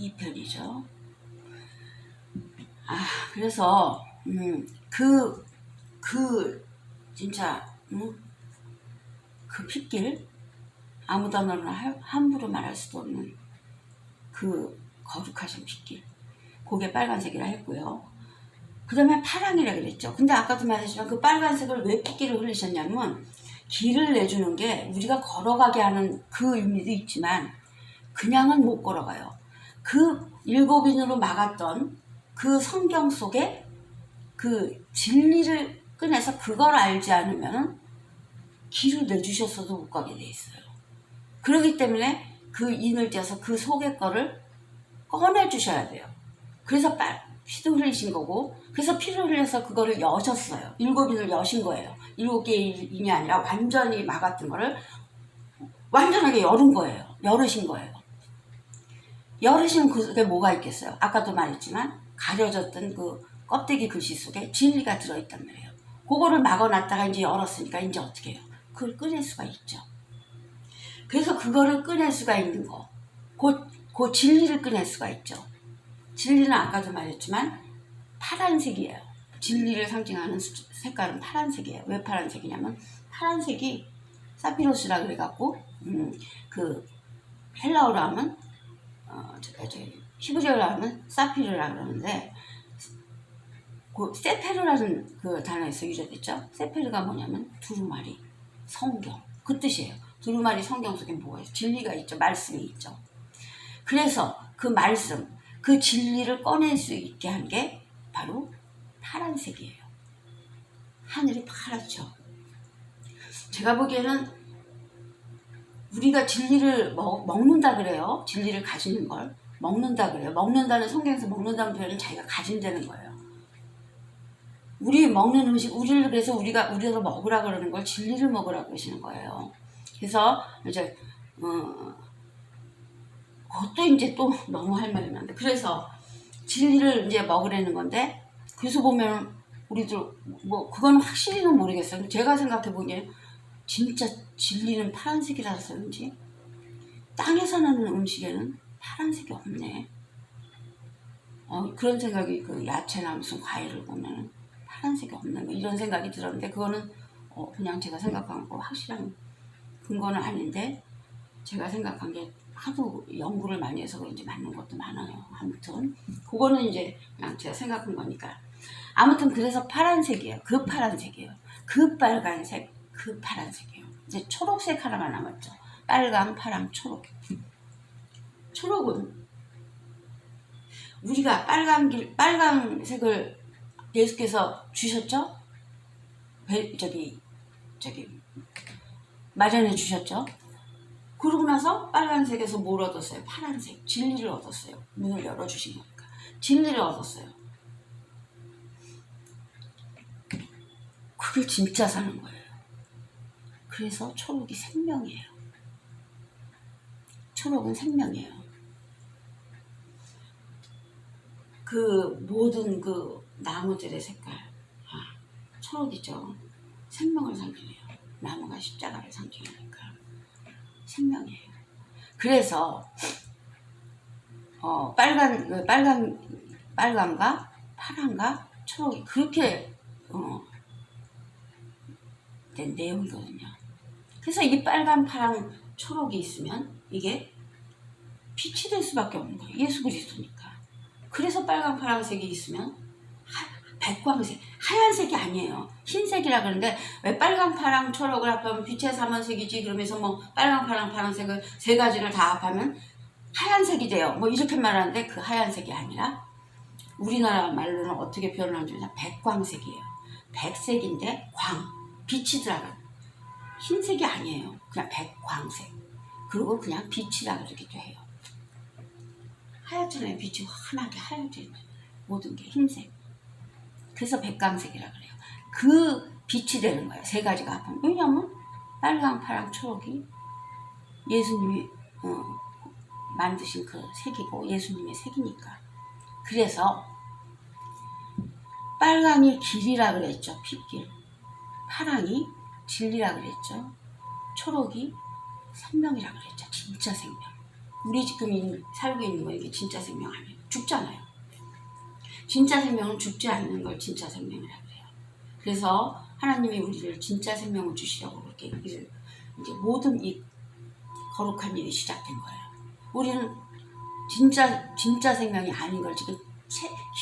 2편이죠. 그래서 그 진짜 그 핏길, 아무 단어로나 함부로 말할 수도 없는 그 거룩하신 핏길, 그게 빨간색이라 했고요. 그 다음에 파랑이라 그랬죠. 근데 아까도 말했지만 그 빨간색을 왜 핏길을 흘리셨냐면, 길을 내주는 게 우리가 걸어가게 하는 그 의미도 있지만 그냥은 못 걸어가요. 그 일곱인으로 막았던 그 성경 속에 그 진리를 꺼내서 그걸 알지 않으면 길을 내주셨어도 못 가게 돼 있어요. 그렇기 때문에 그 인을 떼서 그 속의 거를 꺼내주셔야 돼요. 그래서 피도 흘리신 거고, 그래서 피를 흘려서 그거를 여셨어요. 일곱인을 여신 거예요. 7개의 인이 아니라 완전히 막았던 거를 완전하게 열은 거예요. 열으신 거예요. 열으신 그게 뭐가 있겠어요? 아까도 말했지만 가려졌던 그 껍데기 글씨 속에 진리가 들어있단 말이에요. 그거를 막아놨다가 이제 열었으니까 이제 어떻게 해요? 그걸 꺼낼 수가 있죠. 그래서 그거를 꺼낼 수가 있는 거, 그 진리를 꺼낼 수가 있죠. 진리는 아까도 말했지만 파란색이에요. 진리를 상징하는 색깔은 파란색이에요. 왜 파란색이냐면, 파란색이 사피로스라 그래갖고 그 헬라어로 하면 히브리어로 하면 사피르라 그러는데, 그 세페르라는 그 단어에서 유래됐죠. 세페르가 뭐냐면 두루마리, 성경, 그 뜻이에요. 두루마리 성경 속에 뭐예요? 진리가 있죠. 말씀이 있죠. 그래서 그 말씀, 그 진리를 꺼낼 수 있게 한 게 바로 파란색이에요. 하늘이 파랗죠. 제가 보기에는 우리가 진리를 먹는다 그래요. 진리를 가지는 걸 먹는다 그래요. 먹는다는, 성경에서 먹는다는 표현은 자기가 가진다는 거예요. 우리 먹는 음식, 우리를 그래서 우리가 먹으라 그러는 걸 진리를 먹으라 그러시는 거예요. 그래서 이제 그것도 이제 또 너무 할 말이 많은데, 그래서 진리를 이제 먹으라는 건데, 그래서 보면 우리들 뭐 그건 확실히는 모르겠어요. 제가 생각해 보기에는 진짜 진리는 파란색이라서 그런지 땅에서 나는 음식에는 파란색이 없네. 그런 생각이, 그 야채나 무슨 과일을 보면 파란색이 없는 거, 이런 생각이 들었는데, 그거는 그냥 제가 생각한 거 확실한 근거는 아닌데, 제가 생각한 게 하도 연구를 많이 해서 그런지 맞는 것도 많아요. 아무튼 그거는 이제 그냥 제가 생각한 거니까. 아무튼 그래서 파란색이에요. 그 파란색이에요. 그 빨간색, 그 파란색이에요. 이제 초록색 하나가 남았죠. 빨강, 파랑, 초록. 초록은 우리가 빨간색을 예수께서 주셨죠? 저기 마련해 주셨죠? 그러고 나서 빨간색에서 뭘 얻었어요? 파란색, 진리를 얻었어요. 문을 열어주신 거니까 진리를 얻었어요. 그게 진짜 사는 거예요. 그래서 초록이 생명이에요. 초록은 생명이에요. 그 모든 그 나무들의 색깔, 초록이죠. 생명을 상징해요. 나무가 십자가를 상징하니까 생명이에요. 그래서 빨간과 파란과 초록이 그렇게 된 내용이거든요. 그래서 이 빨간, 파랑, 초록이 있으면 이게 빛이 될 수밖에 없는 거예요. 예수 그리스도니까. 그래서 빨간, 파란색이 있으면 백광색, 하얀색이 아니에요. 흰색이라 그러는데, 왜 빨간, 파랑, 초록을 합하면 빛의 삼원색이지, 그러면서 뭐 빨간, 파랑, 파란색을 세 가지를 다 합하면 하얀색이 돼요. 뭐 이렇게 말하는데, 그 하얀색이 아니라 우리나라 말로는 어떻게 표현하는지 백광색이에요. 백색인데 빛이 들어가는, 흰색이 아니에요. 그냥 백광색. 그리고 그냥 빛이라 그러기도 해요. 하얗잖아요. 빛이 환하게 하얘져 있는 모든 게 흰색. 그래서 백광색이라 그래요. 그 빛이 되는 거예요. 세 가지가 합하면. 왜냐하면 빨강, 파랑, 초록이 예수님이 만드신 그 색이고 예수님의 색이니까. 그래서 빨강이 길이라 그랬죠. 핏길. 파랑이 진리라 그랬죠. 초록이 생명이라 그랬죠. 진짜 생명. 우리 지금 살고 있는 거 이게 진짜 생명 아니에요. 죽잖아요. 진짜 생명은 죽지 않는 걸 진짜 생명이라고 해요. 그래서 하나님이 우리를 진짜 생명을 주시려고 그렇게 이제 모든 이 거룩한 일이 시작된 거예요. 우리는 진짜 생명이 아닌 걸 지금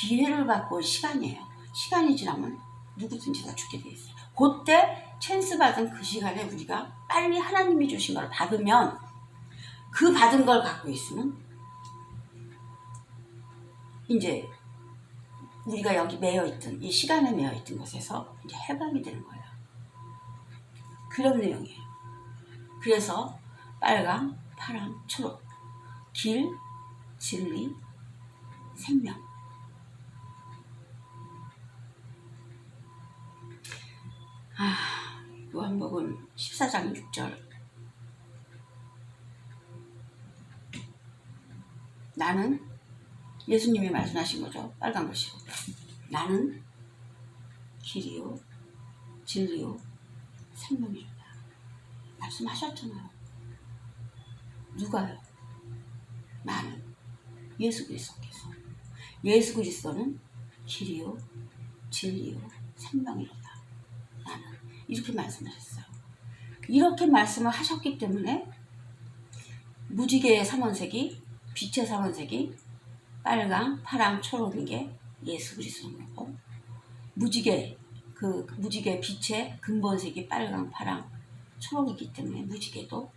기회를 받고 올 시간이에요. 시간이 지나면 누구든지 다 죽게 돼 있어요. 그때 찬스 받은 그 시간에 우리가 빨리 하나님이 주신 걸 받으면 그 받은 걸 갖고 있으면 이제 우리가 여기 매여있던 이 시간에 매여있던 것에서 이제 해방이 되는 거예요. 그런 내용이에요. 그래서 빨강, 파랑, 초록, 길, 진리, 생명. 요한복음 14장 6절. 나는 예수님이 말씀하신 거죠. 빨간 글씨로. 나는 길이요, 진리요, 생명이로다. 말씀하셨잖아요. 누가요? 나는 예수 그리스도께서. 예수 그리스도는 길이요, 진리요, 생명이로다. 나는 이렇게 말씀하셨어요. 이렇게 말씀을 하셨기 때문에 무지개의 삼원색이 빛의 삼원색이 빨강, 파랑, 초록인 게 예수 그리스도인 거고 무지개 빛의 근본색이 빨강, 파랑, 초록이기 때문에 무지개도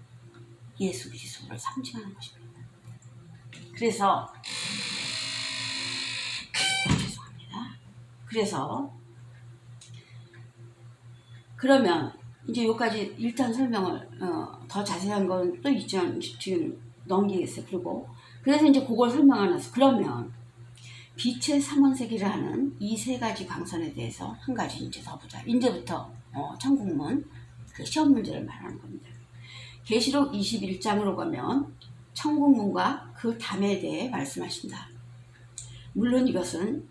예수 그리스도를 상징하는 것입니다. 그래서 죄송합니다. 그래서 그러면 이제 여기까지 일단 설명을 더 자세한 건 또 있죠. 지금 넘기겠어요. 그래서 이제 그걸 설명하면서 그러면 빛의 삼원색이라는 이 세 가지 광선에 대해서 한 가지 이제 더 보자. 이제부터 천국문 그 시험 문제를 말하는 겁니다. 계시록 21장으로 가면 천국문과 그 담에 대해 말씀하신다. 물론 이것은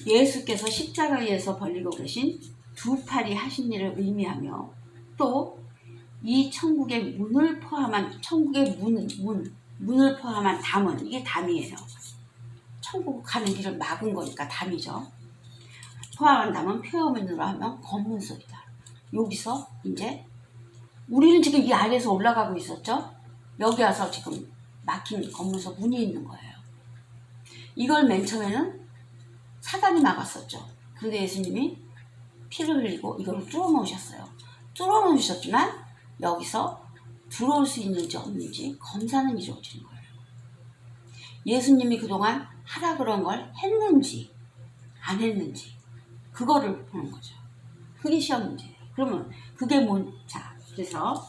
예수께서 십자가에서 벌리고 계신 두 팔이 하신 일을 의미하며 또 이 천국의 문을 포함한 문을 포함한 담은 이게 담이에요. 천국 가는 길을 막은 거니까 담이죠. 포함한 담은 표현으로 하면 검문소리다. 여기서 이제 우리는 지금 이 아래에서 올라가고 있었죠. 여기 와서 지금 막힌 검문소 문이 있는 거예요. 이걸 맨 처음에는 사단이 막았었죠. 그런데 예수님이 피를 흘리고 이걸 뚫어놓으셨어요. 뚫어놓으셨지만 여기서 들어올 수 있는지 없는지 검사는 이루어지는 거예요. 예수님이 그동안 하라 그런 걸 했는지 안 했는지 그거를 보는 거죠. 그게 시험 문제예요. 그러면 그게 자, 그래서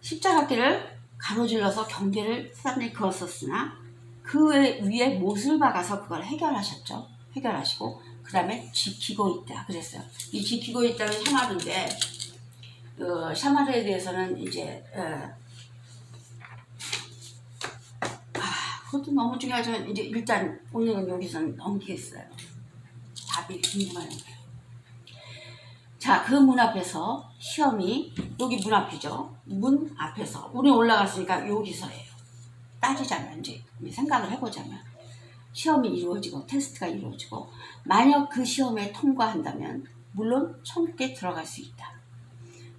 십자가길을 가로질러서 경계를 사람들이 그었었으나 그 위에 못을 박아서 그걸 해결하셨죠. 해결하시고 그 다음에 지키고 있다 그랬어요. 이 지키고 있다는 샤마르인데 샤마르에 대해서는 이제 그것도 너무 중요하지만 이제 일단 오늘은 여기서는 넘기겠어요. 답이 궁금한 거예요. 자, 그 문 앞에서 시험이 여기 문 앞이죠. 문 앞에서 우리 올라갔으니까 여기서예요. 따지자면 이제 생각을 해보자면 시험이 이루어지고 테스트가 이루어지고 만약 그 시험에 통과한다면 물론 천국에 들어갈 수 있다.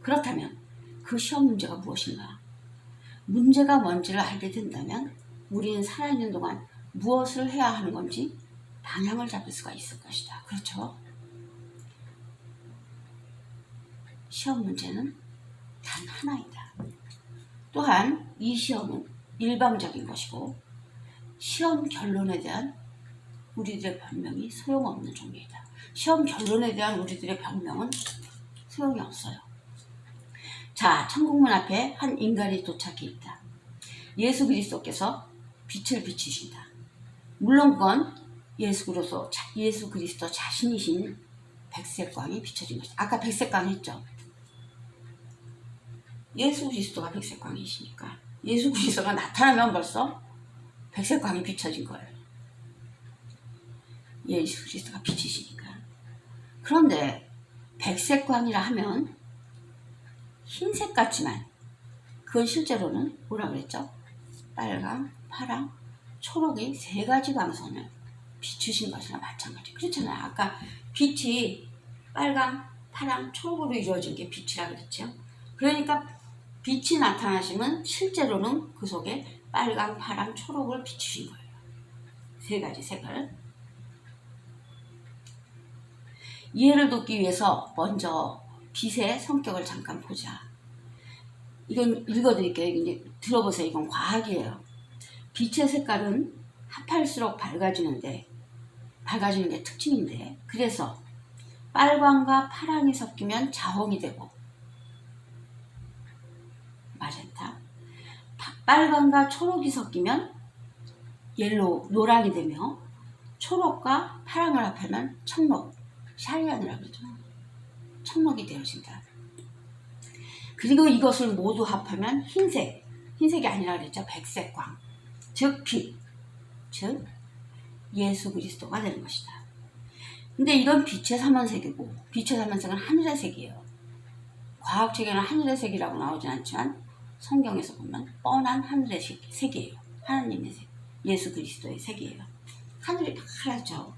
그렇다면 그 시험 문제가 무엇인가? 문제가 뭔지를 알게 된다면 우리는 살아있는 동안 무엇을 해야 하는 건지 방향을 잡을 수가 있을 것이다. 그렇죠? 시험 문제는 단 하나이다. 또한 이 시험은 일방적인 것이고 시험 결론에 대한 우리들의 변명이 소용없는 종류이다. 시험 결론에 대한 우리들의 변명은 소용이 없어요. 자, 천국문 앞에 한 인간이 도착해 있다. 예수 그리스도께서 빛을 비추신다. 물론 그건 예수 그리스도 자신이신 백색광이 비춰진 것이다. 아까 백색광 했죠. 예수 그리스도가 백색광이시니까 예수 그리스도가 나타나면 벌써 백색광이 비춰진 거예요. 예수 그리스도가 빛이시니까. 그런데 백색광이라 하면 흰색 같지만 그건 실제로는 뭐라 그랬죠? 빨강, 파랑, 초록이 세 가지 광선을 비추신 것이나 마찬가지. 그렇잖아요. 아까 빛이 빨강, 파랑, 초록으로 이루어진 게 빛이라 그랬죠. 그러니까 빛이 나타나시면 실제로는 그 속에 빨강, 파랑, 초록을 비추신 거예요. 세 가지 색을. 이해를 돕기 위해서 먼저 빛의 성격을 잠깐 보자. 이건 읽어드릴게요. 이제 들어보세요. 이건 과학이에요. 빛의 색깔은 합할수록 밝아지는 게 특징인데, 그래서 빨강과 파랑이 섞이면 자홍이 되고, 마젠타, 빨강과 초록이 섞이면 노랑이 되며, 초록과 파랑을 합하면 청록, 샤이안이라고 그러죠. 청록이 되어진다. 그리고 이것을 모두 합하면 흰색이 아니라 그랬죠. 백색광, 즉 빛, 즉 예수 그리스도가 되는 것이다. 근데 이건 빛의 삼원색이고, 빛의 삼원색은 하늘의 색이에요. 과학책에는 하늘의 색이라고 나오진 않지만 성경에서 보면 뻔한 하늘의 색이에요. 하나님의 색, 예수 그리스도의 색이에요. 하늘이 파랗죠.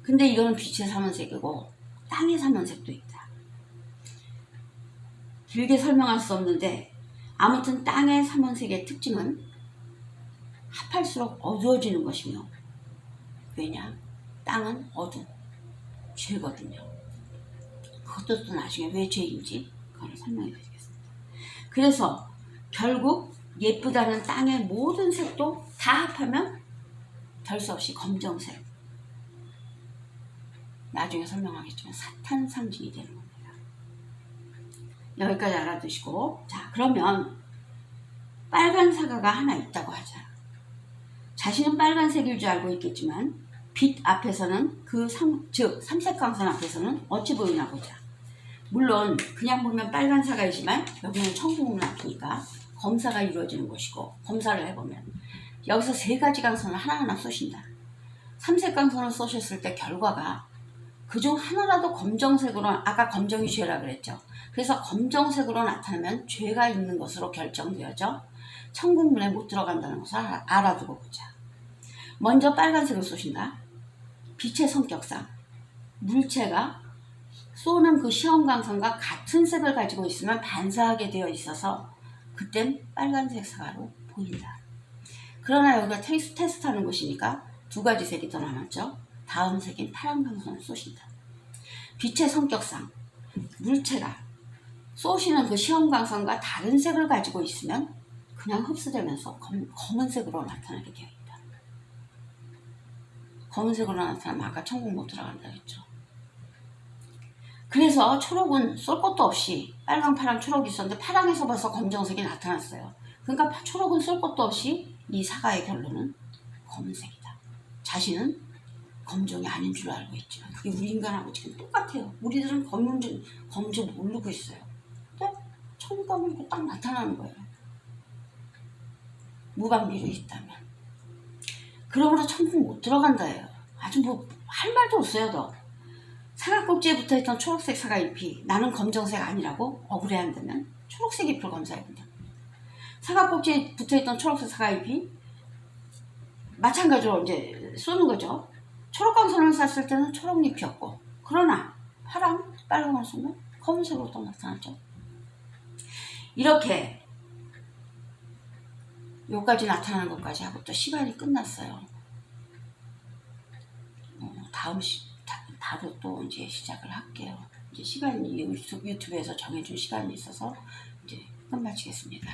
근데 이거는 빛의 삼원색이고 땅의 삼원색도 있다. 길게 설명할 수 없는데 아무튼 땅의 삼원색의 특징은 합할수록 어두워지는 것이며, 왜냐? 땅은 죄거든요. 그것도 또 나중에 왜 죄인지 그걸 설명해 드리겠습니다. 그래서 결국 예쁘다는 땅의 모든 색도 다 합하면 별 수 없이 검정색, 나중에 설명하겠지만 사탄 상징이 되는 겁니다. 여기까지 알아두시고, 자, 그러면 빨간 사과가 하나 있다고 하자. 자신은 빨간색일 줄 알고 있겠지만 빛 앞에서는 즉 삼색광선 앞에서는 어찌 보이나 보자. 물론 그냥 보면 빨간 사과이지만 여기는 천국문 앞이니까 검사가 이루어지는 곳이고, 검사를 해보면 여기서 세 가지 광선을 하나하나 쏘신다. 삼색광선을 쏘셨을 때 결과가 그중 하나라도 검정색으로, 아까 검정이 죄라 그랬죠. 그래서 검정색으로 나타나면 죄가 있는 것으로 결정되어져 천국문에 못 들어간다는 것을 알아두고 보자. 먼저 빨간색을 쏘신다. 빛의 성격상 물체가 쏘는 그 시험광선과 같은 색을 가지고 있으면 반사하게 되어 있어서 그땐 빨간색 사과로 보인다. 그러나 여기가 테스트하는 곳이니까 두 가지 색이 더 남았죠. 다음 색인 파란 광선을 쏘신다. 빛의 성격상 물체가 쏘시는 그 시험광선과 다른 색을 가지고 있으면 그냥 흡수되면서 검은색으로 나타나게 되어 있다. 검은색으로 나타나면 아까 천국 못 들어간다 했죠. 그래서 초록은 쏠 것도 없이 빨강, 파랑, 초록이 있었는데 파랑에서 벌써 검정색이 나타났어요. 그러니까 초록은 쏠 것도 없이 이 사과의 결론은 검은색이다. 자신은 검정이 아닌 줄 알고 있지만 그게 우리 인간하고 지금 똑같아요. 우리들은 검정 모르고 있어요. 근데 천국감이 이렇게 딱 나타나는 거예요. 무방비로 있다면. 그러므로 천국 못 들어간다예요. 아주 할 말도 없어요. 더 사과 꼭지에 붙어있던 초록색 사과 잎이 나는 검정색 아니라고 억울해한다면 초록색 잎을 검사해본다. 사과 꼭지에 붙어있던 초록색 사과 잎이 마찬가지로 이제 쏘는 거죠. 초록광선을 쐈을 때는 초록잎이었고, 그러나 파랑, 빨강을 쏘면 검은색으로 또 나타났죠. 이렇게 여기까지 나타나는 것까지 하고 또 시간이 끝났어요. 바로 또 이제 시작을 할게요. 이제 시간이 유튜브에서 정해준 시간이 있어서 이제 끝마치겠습니다.